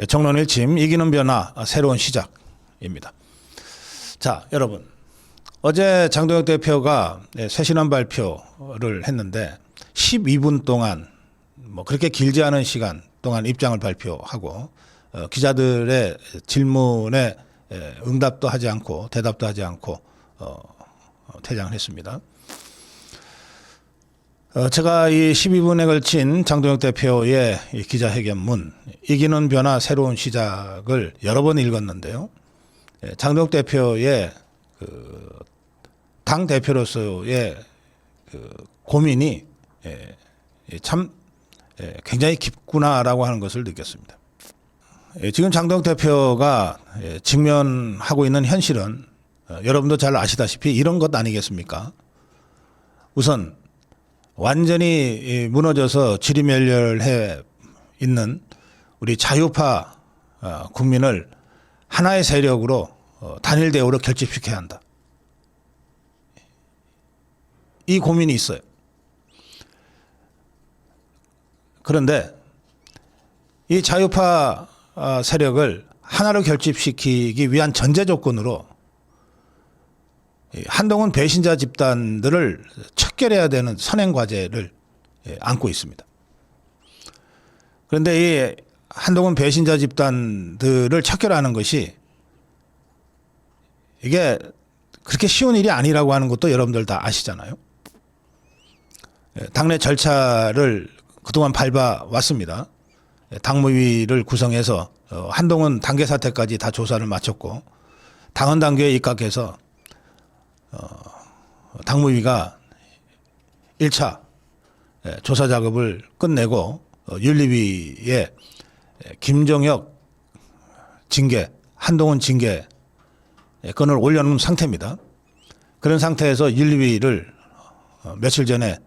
정론일침 이기는 변화 새로운 시작입니다. 자, 여러분, 어제 장동혁 대표가 쇄신안 발표를 했는데 12분 동안 그렇게 길지 않은 시간 동안 입장을 발표하고 기자들의 질문에 응답도 하지 않고 대답도 하지 않고 퇴장을 했습니다. 제가 이 12분에 걸친 장동혁 대표의 기자회견문 이기는 변화 새로운 시작을 여러 번 읽었는데요. 장동혁 대표의 당 대표로서의 고민이 참 굉장히 깊구나라고 하는 것을 느꼈습니다. 지금 장동혁 대표가 직면하고 있는 현실은 여러분도 잘 아시다시피 이런 것 아니겠습니까? 우선 완전히 무너져서 지리멸렬해 있는 우리 자유파 국민을 하나의 세력으로 단일 대우로 결집시켜야 한다. 이 고민이 있어요. 그런데 이 자유파 세력을 하나로 결집시키기 위한 전제 조건으로 한동훈 배신자 집단들을 척결해야 되는 선행 과제를 안고 있습니다. 그런데 이 한동훈 배신자 집단들을 척결하는 것이 이게 그렇게 쉬운 일이 아니라고 하는 것도 여러분들 다 아시잖아요. 당내 절차를 그동안 밟아왔습니다. 당무위를 구성해서 한동훈 단계 사태까지 다 조사를 마쳤고 당헌 단계에 입각해서 당무위가 1차 조사 작업을 끝내고 윤리위에 김종혁 징계, 한동훈 징계 건을 올려놓은 상태입니다. 그런 상태에서 윤리위를 며칠 전에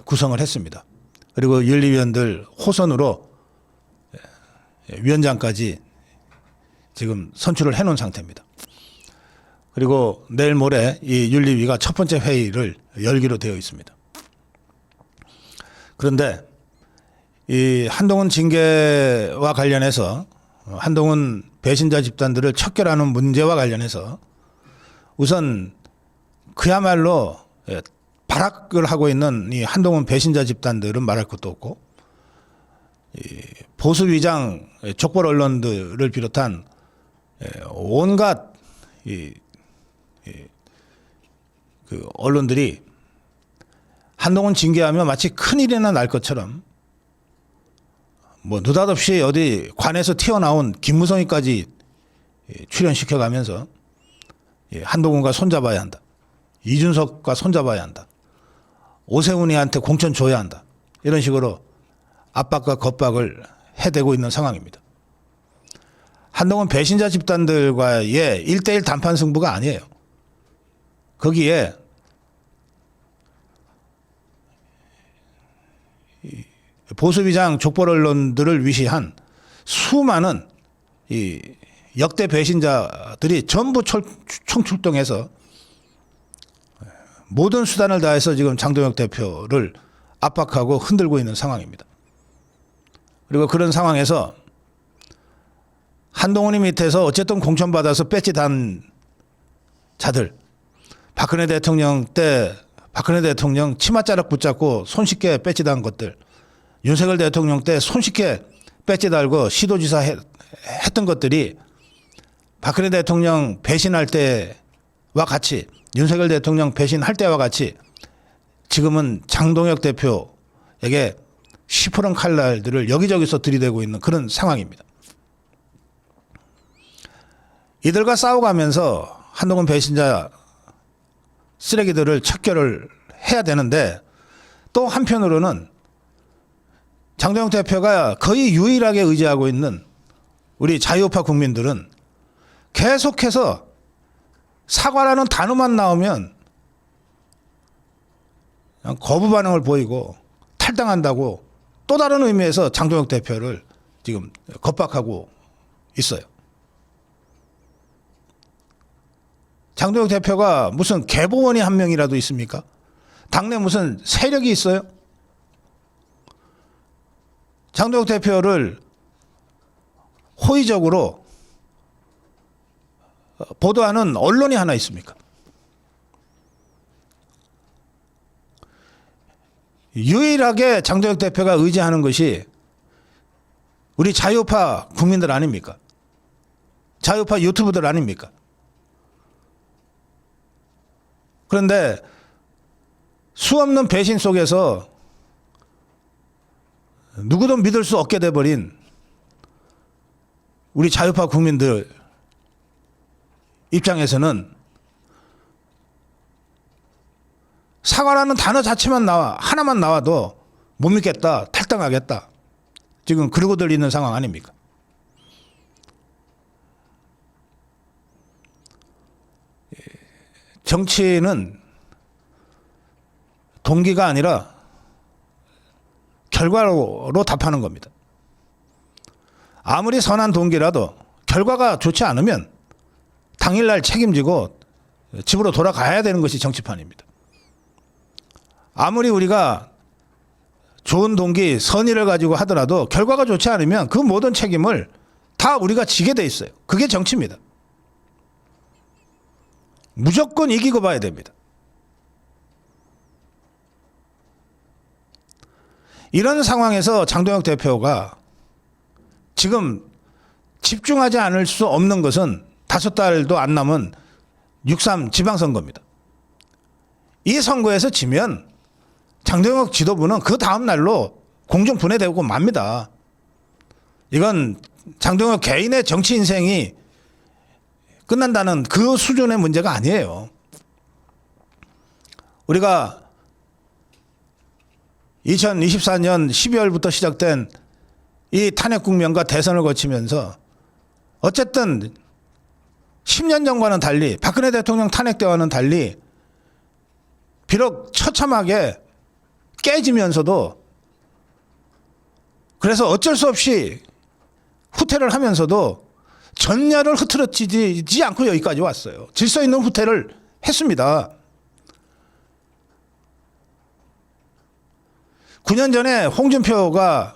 구성을 했습니다. 그리고 윤리위원들 호선으로 위원장까지 지금 선출을 해놓은 상태입니다. 그리고 내일 모레 이 윤리위가 첫 번째 회의를 열기로 되어 있습니다. 그런데 이 한동훈 징계와 관련해서 한동훈 배신자 집단들을 척결하는 문제와 관련해서 우선 그야말로 발악을 하고 있는 이 한동훈 배신자 집단들은 말할 것도 없고 보수 위장 족벌 언론들을 비롯한 온갖 그 언론들이 한동훈 징계하면 마치 큰일이나 날 것처럼 느닷없이 어디 관에서 튀어나온 김무성이까지 출연시켜가면서 한동훈과 손잡아야 한다. 이준석과 손잡아야 한다. 오세훈이한테 공천 줘야 한다. 이런 식으로 압박과 겁박을 해대고 있는 상황입니다. 한동훈 배신자 집단들과의 1대1 단판 승부가 아니에요. 거기에 보수비장 족벌 언론들을 위시한 수많은 이 역대 배신자들이 전부 총출동해서 모든 수단을 다해서 지금 장동혁 대표를 압박하고 흔들고 있는 상황입니다. 그리고 그런 상황에서 한동훈이 밑에서 어쨌든 공천받아서 배지 단 자들, 박근혜 대통령 때 박근혜 대통령 치맛자락 붙잡고 손쉽게 배지 단 것들, 윤석열 대통령 때 손쉽게 배지 달고 시도지사 했던 것들이 박근혜 대통령 배신할 때와 같이 윤석열 대통령 배신할 때와 같이 지금은 장동혁 대표에게 시퍼런 칼날들을 여기저기서 들이대고 있는 그런 상황입니다. 이들과 싸워가면서 한동훈 배신자 쓰레기들을 척결을 해야 되는데 또 한편으로는 장동혁 대표가 거의 유일하게 의지하고 있는 우리 자유파 국민들은 계속해서 사과라는 단어만 나오면 그냥 거부 반응을 보이고 탈당한다고 또 다른 의미에서 장동혁 대표를 지금 겁박하고 있어요. 장동혁 대표가 무슨 계보원이 한 명이라도 있습니까? 당내 무슨 세력이 있어요? 장동혁 대표를 호의적으로 보도하는 언론이 하나 있습니까? 유일하게 장동혁 대표가 의지하는 것이 우리 자유파 국민들 아닙니까? 자유파 유튜브들 아닙니까? 그런데 수없는 배신 속에서 누구도 믿을 수 없게 돼버린 우리 자유파 국민들 입장에서는 사과라는 단어 자체만 하나만 나와도 못 믿겠다, 탈당하겠다. 지금 그러고들 있는 상황 아닙니까? 정치는 동기가 아니라 결과로 답하는 겁니다. 아무리 선한 동기라도 결과가 좋지 않으면 당일날 책임지고 집으로 돌아가야 되는 것이 정치판입니다. 아무리 우리가 좋은 동기, 선의를 가지고 하더라도 결과가 좋지 않으면 그 모든 책임을 다 우리가 지게 돼 있어요. 그게 정치입니다. 무조건 이기고 봐야 됩니다. 이런 상황에서 장동혁 대표가 지금 집중하지 않을 수 없는 것은 5달도 안 남은 6.3 지방선거입니다. 이 선거에서 지면 장동혁 지도부는 그 다음 날로 공중 분해되고 맙니다. 이건 장동혁 개인의 정치 인생이 끝난다는 그 수준의 문제가 아니에요. 우리가 2024년 12월부터 시작된 이 탄핵 국면과 대선을 거치면서 어쨌든 10년 전과는 달리 박근혜 대통령 탄핵 때와는 달리 비록 처참하게 깨지면서도 그래서 어쩔 수 없이 후퇴를 하면서도 전열을 흐트러지지 않고 여기까지 왔어요. 질서 있는 후퇴를 했습니다. 9년 전에 홍준표가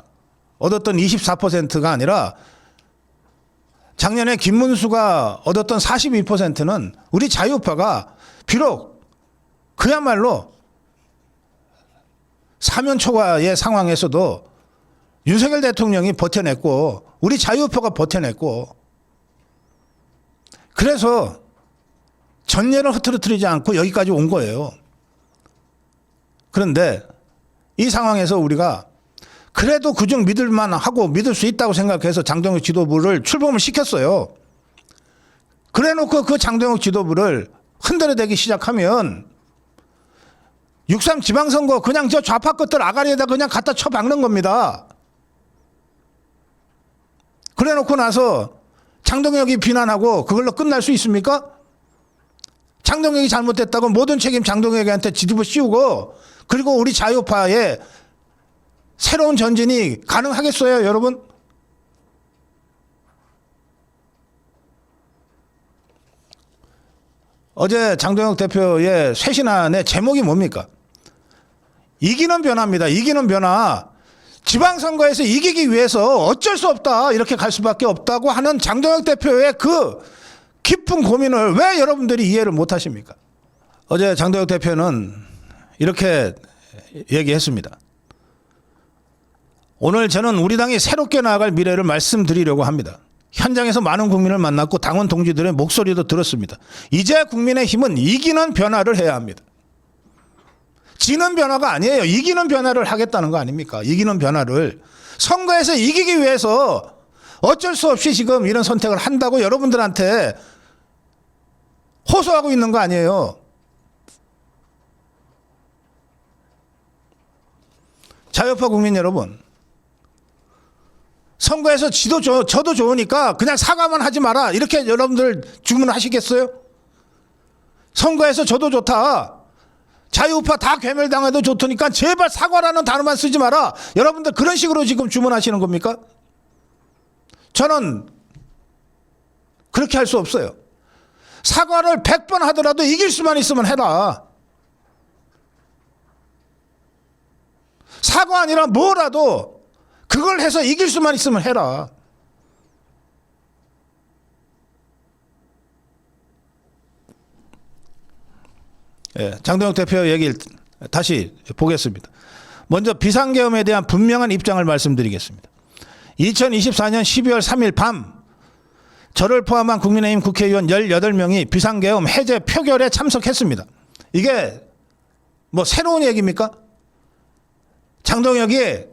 얻었던 24%가 아니라 작년에 김문수가 얻었던 42%는 우리 자유파가 비록 그야말로 사면초가의 상황에서도 윤석열 대통령이 버텨냈고 우리 자유파가 버텨냈고 그래서 전례를 흐트러뜨리지 않고 여기까지 온 거예요. 그런데 이 상황에서 우리가 그래도 그중 믿을만 하고 믿을 수 있다고 생각해서 장동혁 지도부를 출범을 시켰어요. 그래 놓고 그 장동혁 지도부를 흔들어대기 시작하면 6.3 지방선거 그냥 저 좌파 것들 아가리에다 그냥 갖다 쳐박는 겁니다. 그래 놓고 나서 장동혁이 비난하고 그걸로 끝날 수 있습니까? 장동혁이 잘못됐다고 모든 책임 장동혁한테 뒤집어 씌우고 그리고 우리 자유파의 새로운 전진이 가능하겠어요, 여러분? 어제 장동혁 대표의 쇄신안의 제목이 뭡니까? 이기는 변화입니다. 이기는 변화. 지방선거에서 이기기 위해서 어쩔 수 없다. 이렇게 갈 수밖에 없다고 하는 장동혁 대표의 그 깊은 고민을 왜 여러분들이 이해를 못 하십니까? 어제 장동혁 대표는 이렇게 얘기했습니다. 오늘 저는 우리 당이 새롭게 나아갈 미래를 말씀드리려고 합니다. 현장에서 많은 국민을 만났고 당원 동지들의 목소리도 들었습니다. 이제 국민의힘은 이기는 변화를 해야 합니다. 지는 변화가 아니에요. 이기는 변화를 하겠다는 거 아닙니까? 이기는 변화를. 선거에서 이기기 위해서 어쩔 수 없이 지금 이런 선택을 한다고 여러분들한테 호소하고 있는 거 아니에요. 자유파 국민 여러분, 선거에서 저도 좋으니까 그냥 사과만 하지 마라 이렇게 여러분들 주문하시겠어요? 선거에서 저도 좋다, 자유파 다 괴멸당해도 좋으니까 제발 사과라는 단어만 쓰지 마라, 여러분들 그런 식으로 지금 주문하시는 겁니까? 저는 그렇게 할 수 없어요. 사과를 100번 하더라도 이길 수만 있으면 해라. 사과 아니라 뭐라도 그걸 해서 이길 수만 있으면 해라. 장동혁 대표 얘기를 다시 보겠습니다. 먼저 비상계엄에 대한 분명한 입장을 말씀드리겠습니다. 2024년 12월 3일 밤 저를 포함한 국민의힘 국회의원 18명이 비상계엄 해제 표결에 참석했습니다. 이게 뭐 새로운 얘기입니까? 장동혁이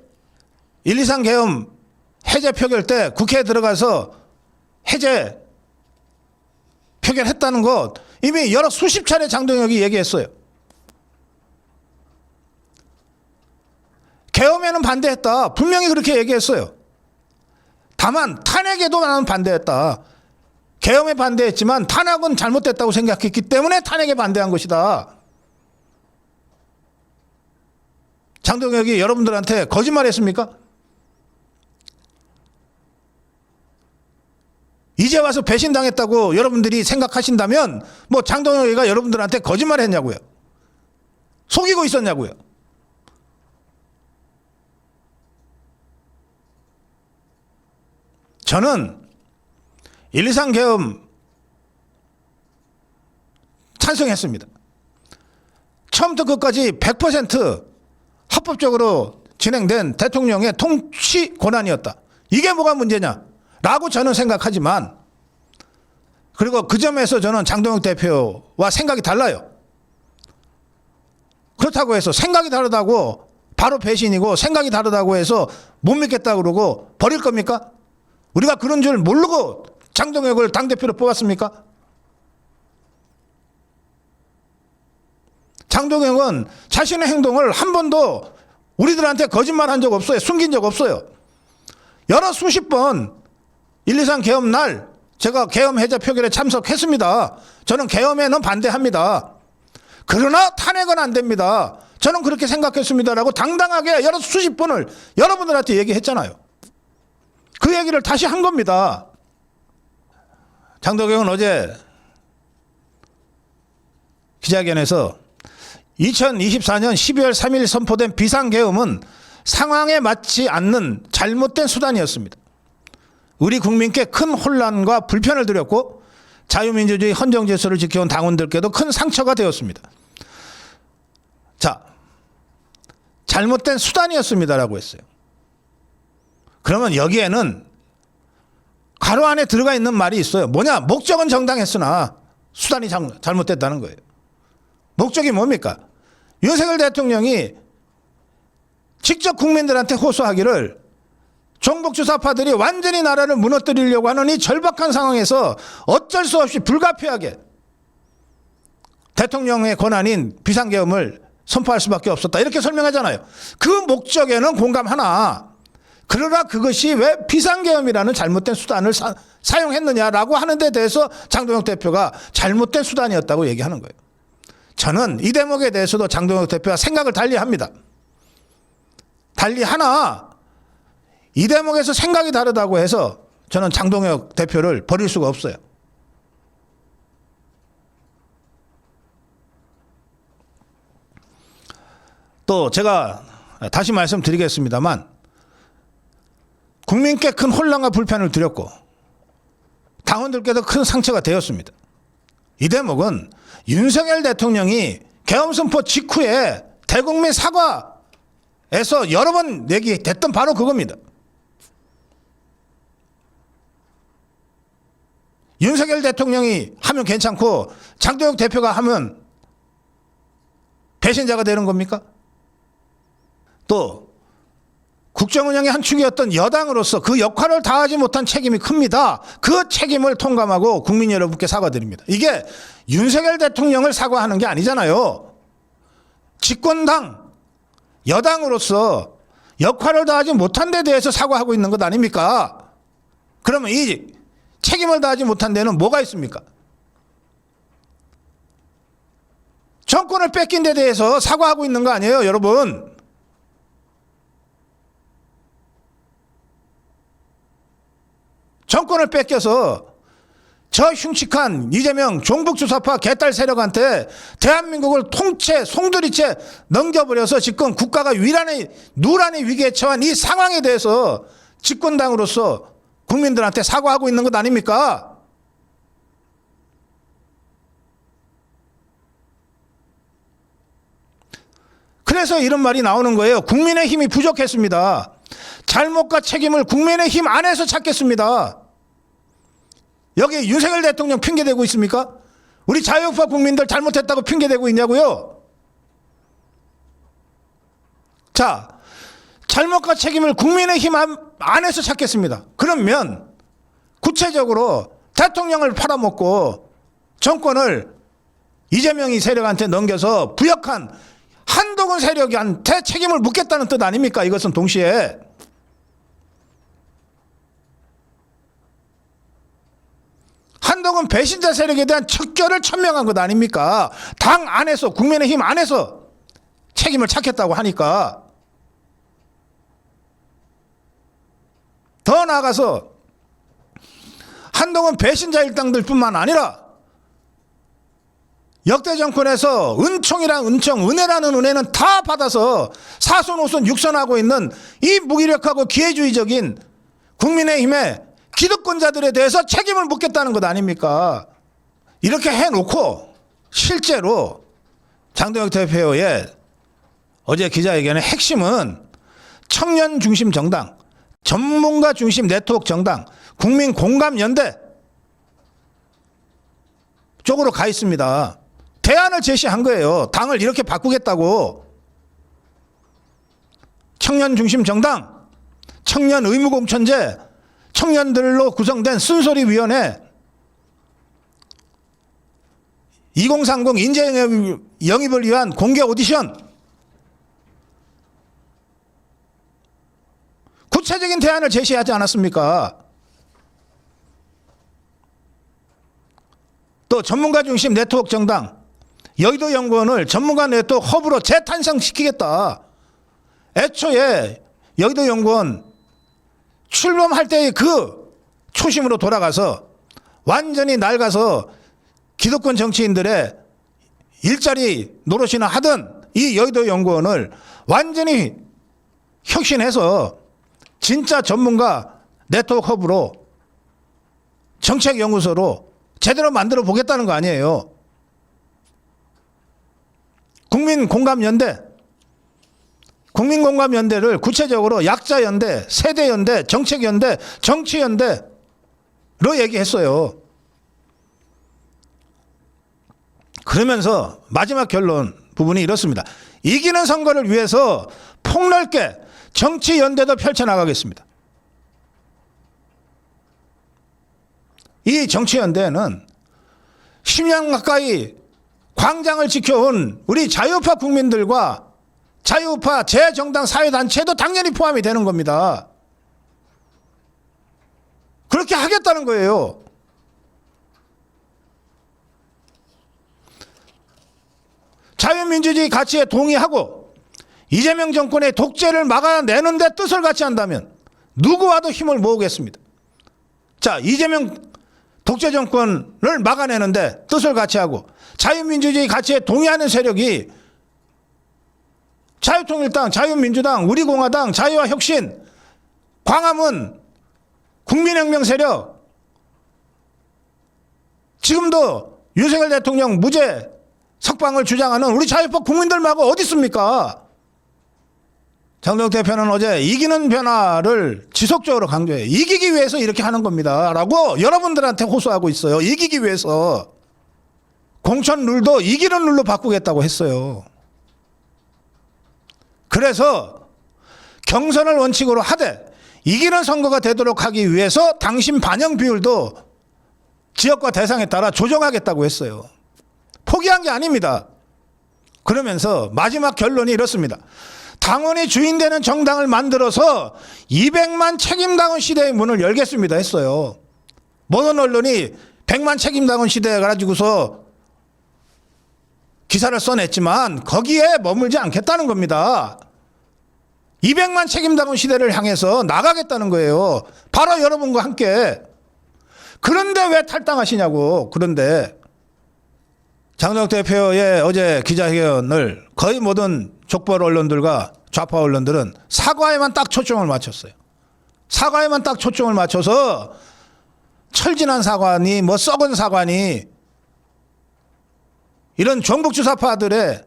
123 계엄 해제 표결 때 국회에 들어가서 해제 표결했다는 것 이미 여러 수십 차례 장동혁이 얘기했어요. 계엄에는 반대했다. 분명히 그렇게 얘기했어요. 다만 탄핵에도 나는 반대했다. 계엄에 반대했지만 탄핵은 잘못됐다고 생각했기 때문에 탄핵에 반대한 것이다. 장동혁이 여러분들한테 거짓말했습니까? 이제 와서 배신당했다고 여러분들이 생각하신다면 뭐 장동혁이가 여러분들한테 거짓말했냐고요. 속이고 있었냐고요. 저는 123 계엄 찬성했습니다. 처음부터 끝까지 100% 합법적으로 진행된 대통령의 통치 권한이었다. 이게 뭐가 문제냐라고 저는 생각하지만, 그리고 그 점에서 저는 장동혁 대표와 생각이 달라요. 그렇다고 해서 생각이 다르다고 바로 배신이고 생각이 다르다고 해서 못 믿겠다고 그러고 버릴 겁니까? 우리가 그런 줄 모르고 장동혁을 당대표로 뽑았습니까? 장동혁은 자신의 행동을 한 번도 우리들한테 거짓말한 적 없어요. 숨긴 적 없어요. 여러 수십 번 123 계엄 날 제가 계엄 해제 표결에 참석했습니다. 저는 계엄에는 반대합니다. 그러나 탄핵은 안 됩니다. 저는 그렇게 생각했습니다라고 당당하게 여러 수십 번을 여러분들한테 얘기했잖아요. 그 얘기를 다시 한 겁니다. 장동혁은 어제 기자회견에서 2024년 12월 3일 선포된 비상계엄은 상황에 맞지 않는 잘못된 수단이었습니다. 우리 국민께 큰 혼란과 불편을 드렸고 자유민주주의 헌정질서를 지켜온 당원들께도 큰 상처가 되었습니다. 자, 잘못된 수단이었습니다라고 했어요. 그러면 여기에는 가로 안에 들어가 있는 말이 있어요. 뭐냐? 목적은 정당했으나 수단이 잘못됐다는 거예요. 목적이 뭡니까? 윤석열 대통령이 직접 국민들한테 호소하기를 종북주사파들이 완전히 나라를 무너뜨리려고 하는 이 절박한 상황에서 어쩔 수 없이 불가피하게 대통령의 권한인 비상계엄을 선포할 수밖에 없었다. 이렇게 설명하잖아요. 그 목적에는 공감하나, 그러나 그것이 왜 비상계엄이라는 잘못된 수단을 사용했느냐라고 하는 데 대해서 장동혁 대표가 잘못된 수단이었다고 얘기하는 거예요. 저는 이 대목에 대해서도 장동혁 대표와 생각을 달리합니다. 달리하나 이 대목에서 생각이 다르다고 해서 저는 장동혁 대표를 버릴 수가 없어요. 또 제가 다시 말씀드리겠습니다만, 국민께 큰 혼란과 불편을 드렸고 당원들께도 큰 상처가 되었습니다. 이 대목은 윤석열 대통령이 계엄 선포 직후에 대국민 사과에서 여러 번 얘기됐던 바로 그겁니다. 윤석열 대통령이 하면 괜찮고 장동혁 대표가 하면 배신자가 되는 겁니까? 또 국정운영의 한 축이었던 여당으로서 그 역할을 다하지 못한 책임이 큽니다. 그 책임을 통감하고 국민 여러분께 사과드립니다. 이게 윤석열 대통령을 사과하는 게 아니잖아요. 집권당 여당으로서 역할을 다하지 못한 데 대해서 사과하고 있는 것 아닙니까? 그러면 이 책임을 다하지 못한 데는 뭐가 있습니까? 정권을 뺏긴 데 대해서 사과하고 있는 거 아니에요, 여러분? 정권을 뺏겨서 저 흉측한 이재명 종북주사파 개딸 세력한테 대한민국을 통째 송두리째 넘겨버려서 지금 국가가 누란의 위기에 처한 이 상황에 대해서 집권당으로서 국민들한테 사과하고 있는 것 아닙니까? 그래서 이런 말이 나오는 거예요. 국민의힘이 부족했습니다. 잘못과 책임을 국민의힘 안에서 찾겠습니다. 여기 윤석열 대통령 핑계대고 있습니까? 우리 자유우파 국민들 잘못했다고 핑계대고 있냐고요? 자, 잘못과 책임을 국민의힘 안에서 찾겠습니다. 그러면 구체적으로 대통령을 팔아먹고 정권을 이재명이 세력한테 넘겨서 부역한 한동훈 세력한테 책임을 묻겠다는 뜻 아닙니까? 이것은 동시에. 한동훈 배신자 세력에 대한 척결을 천명한 것 아닙니까? 당 안에서, 국민의힘 안에서 책임을 찾겠다고 하니까. 더 나아가서 한동훈 배신자 일당들뿐만 아니라 역대 정권에서 은총이란 은총, 은혜라는 은혜는 다 받아서 사손, 오손, 육선하고 있는 이 무기력하고 기회주의적인 국민의힘의 기득권자들에 대해서 책임을 묻겠다는 것 아닙니까? 이렇게 해놓고 실제로 장동혁 대표의 어제 기자회견의 핵심은 청년 중심 정당, 전문가 중심 네트워크 정당, 국민 공감 연대 쪽으로 가 있습니다. 대안을 제시한 거예요. 당을 이렇게 바꾸겠다고. 청년 중심 정당, 청년 의무공천제, 청년들로 구성된 쓴소리위원회, 2030 인재 영입을 위한 공개 오디션, 구체적인 대안을 제시하지 않았습니까? 또 전문가 중심 네트워크 정당, 여의도 연구원을 전문가 네트워크 허브로 재탄생시키겠다. 애초에 여의도 연구원 출범할 때의 그 초심으로 돌아가서 완전히 낡아서 기득권 정치인들의 일자리 노릇이나 하던 이 여의도 연구원을 완전히 혁신해서 진짜 전문가 네트워크 허브로 정책연구소로 제대로 만들어 보겠다는 거 아니에요. 국민공감연대, 국민공감연대를 구체적으로 약자연대, 세대연대, 정책연대, 정치연대로 얘기했어요. 그러면서 마지막 결론 부분이 이렇습니다. 이기는 선거를 위해서 폭넓게 정치연대도 펼쳐나가겠습니다. 이 정치연대는 10년 가까이 광장을 지켜온 우리 자유우파 국민들과 자유우파 재정당 사회단체도 당연히 포함이 되는 겁니다. 그렇게 하겠다는 거예요. 자유민주주의 가치에 동의하고 이재명 정권의 독재를 막아내는 데 뜻을 같이 한다면 누구와도 힘을 모으겠습니다. 자, 이재명 독재 정권을 막아내는데 뜻을 같이 하고 자유민주주의 가치에 동의하는 세력이 자유통일당, 자유민주당, 우리공화당, 자유와혁신, 광화문, 국민혁명 세력, 지금도 윤석열 대통령 무죄 석방을 주장하는 우리 자유파 국민들하고 어디 있습니까? 장동혁 대표는 어제 이기는 변화를 지속적으로 강조해요. 이기기 위해서 이렇게 하는 겁니다 라고 여러분들한테 호소하고 있어요. 이기기 위해서. 공천 룰도 이기는 룰로 바꾸겠다고 했어요. 그래서 경선을 원칙으로 하되 이기는 선거가 되도록 하기 위해서 당심 반영 비율도 지역과 대상에 따라 조정하겠다고 했어요. 포기한 게 아닙니다. 그러면서 마지막 결론이 이렇습니다. 당원이 주인되는 정당을 만들어서 200만 책임당원 시대의 문을 열겠습니다 했어요. 모든 언론이 100만 책임당원 시대에 가지고서 기사를 써냈지만 거기에 머물지 않겠다는 겁니다. 200만 책임당원 시대를 향해서 나가겠다는 거예요. 바로 여러분과 함께. 그런데 왜 탈당하시냐고. 그런데 장동혁 대표의 어제 기자회견을 거의 모든 족벌 언론들과 좌파 언론들은 사과에만 딱 초점을 맞췄어요. 사과에만 딱 초점을 맞춰서 철진한 사과니 뭐 썩은 사과니 이런 종북주사파들의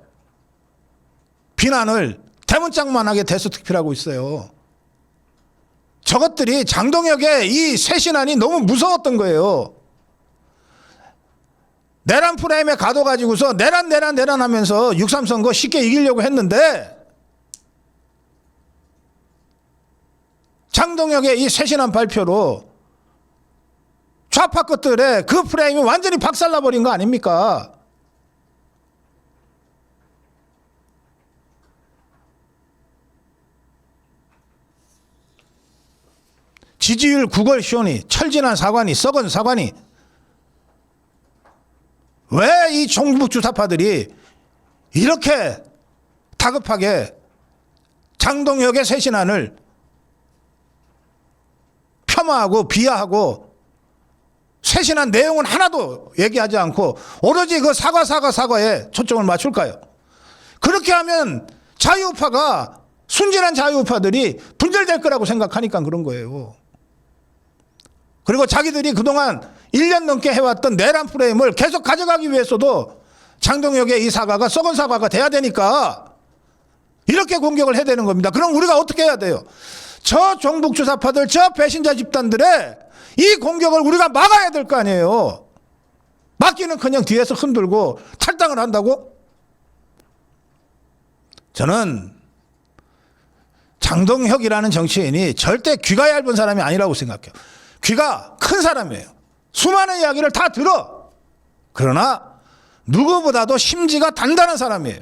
비난을 대문짝만하게 대서특필하고 있어요. 저것들이 장동혁의 이 쇄신안이 너무 무서웠던 거예요. 내란 프레임에 가둬가지고서 내란 하면서 6.3 선거 쉽게 이기려고 했는데 장동혁의 이 쇄신안 발표로 좌파 것들의 그 프레임이 완전히 박살나버린 거 아닙니까? 지지율 구걸쇼니, 철진한 사관이, 썩은 사관이, 왜 이 종북 주사파들이 이렇게 다급하게 장동혁의 쇄신안을 폄하하고 비하하고 쇄신안 내용은 하나도 얘기하지 않고 오로지 그 사과에 초점을 맞출까요? 그렇게 하면 자유우파가, 순진한 자유우파들이 분열될 거라고 생각하니까 그런 거예요. 그리고 자기들이 그동안 1년 넘게 해왔던 내란 프레임을 계속 가져가기 위해서도 장동혁의 이 사과가 썩은 사과가 돼야 되니까 이렇게 공격을 해야 되는 겁니다. 그럼 우리가 어떻게 해야 돼요? 저 종북 주사파들, 저 배신자 집단들의 이 공격을 우리가 막아야 될 거 아니에요. 막기는 그냥 뒤에서 흔들고 탈당을 한다고? 저는 장동혁이라는 정치인이 절대 귀가 얇은 사람이 아니라고 생각해요. 귀가 큰 사람이에요. 수많은 이야기를 다 들어. 그러나 누구보다도 심지가 단단한 사람이에요.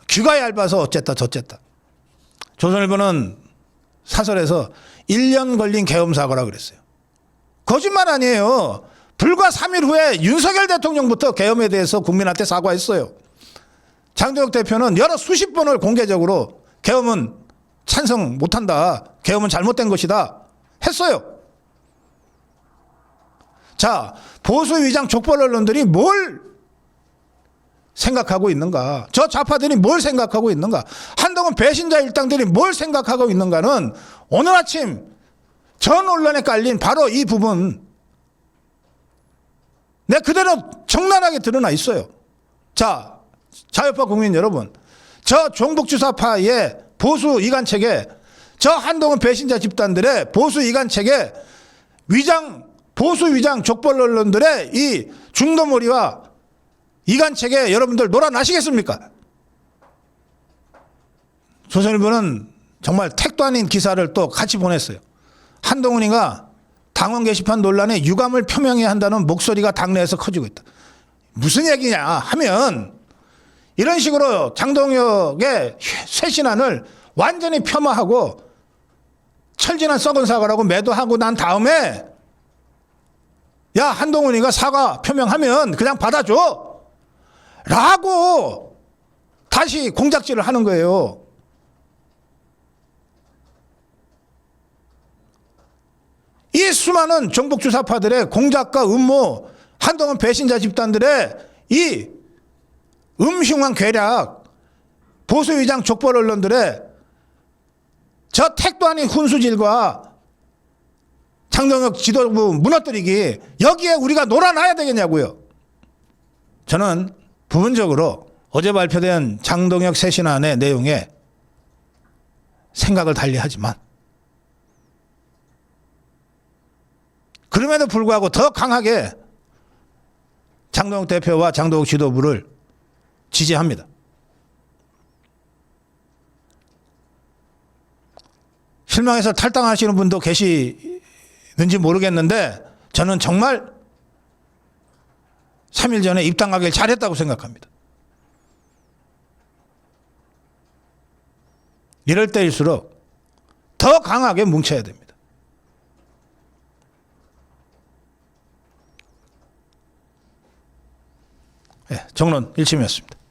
귀가 얇아서 어쨌다 저쨌다. 조선일보는 사설에서 1년 걸린 계엄사고라 그랬어요. 거짓말 아니에요. 불과 3일 후에 윤석열 대통령부터 계엄에 대해서 국민한테 사과했어요. 장동혁 대표는 여러 수십 번을 공개적으로 계엄은 찬성 못한다, 계엄은 잘못된 것이다 했어요. 자, 보수 위장 족벌 언론들이 뭘 생각하고 있는가, 저 좌파들이 뭘 생각하고 있는가, 한동훈 배신자 일당들이 뭘 생각하고 있는가는 오늘 아침 전 언론에 깔린 바로 이 부분 내 그대로 적나라하게 드러나 있어요. 자, 자유파 국민 여러분, 저 종북주사파의 보수 이간책에, 저 한동훈 배신자 집단들의 보수 이간책에 보수 위장 족벌 언론들의 이 중도몰이와 이간책에 여러분들 놀아나시겠습니까? 조선일보는 정말 택도 아닌 기사를 또 같이 보냈어요. 한동훈이가 당원 게시판 논란에 유감을 표명해야 한다는 목소리가 당내에서 커지고 있다. 무슨 얘기냐 하면 이런 식으로 장동혁의 쇄신안을 완전히 폄하하고 철진한 썩은 사과라고 매도하고 난 다음에 야, 한동훈이가 사과 표명하면 그냥 받아줘 라고 다시 공작질을 하는 거예요. 이 수많은 종북주사파들의 공작과 음모, 한동훈 배신자 집단들의 이 음흉한 괴략, 보수위장 족벌 언론들의 저 택도 아닌 훈수질과 장동혁 지도부 무너뜨리기, 여기에 우리가 놀아나야 되겠냐고요. 저는 부분적으로 어제 발표된 장동혁 쇄신안의 내용에 생각을 달리하지만 그럼에도 불구하고 더 강하게 장동혁 대표와 장동혁 지도부를 지지합니다. 실망해서 탈당하시는 분도 계시는지 모르겠는데 저는 정말 3일 전에 입당하길 잘했다고 생각합니다. 이럴 때일수록 더 강하게 뭉쳐야 됩니다. 정론 1침이었습니다.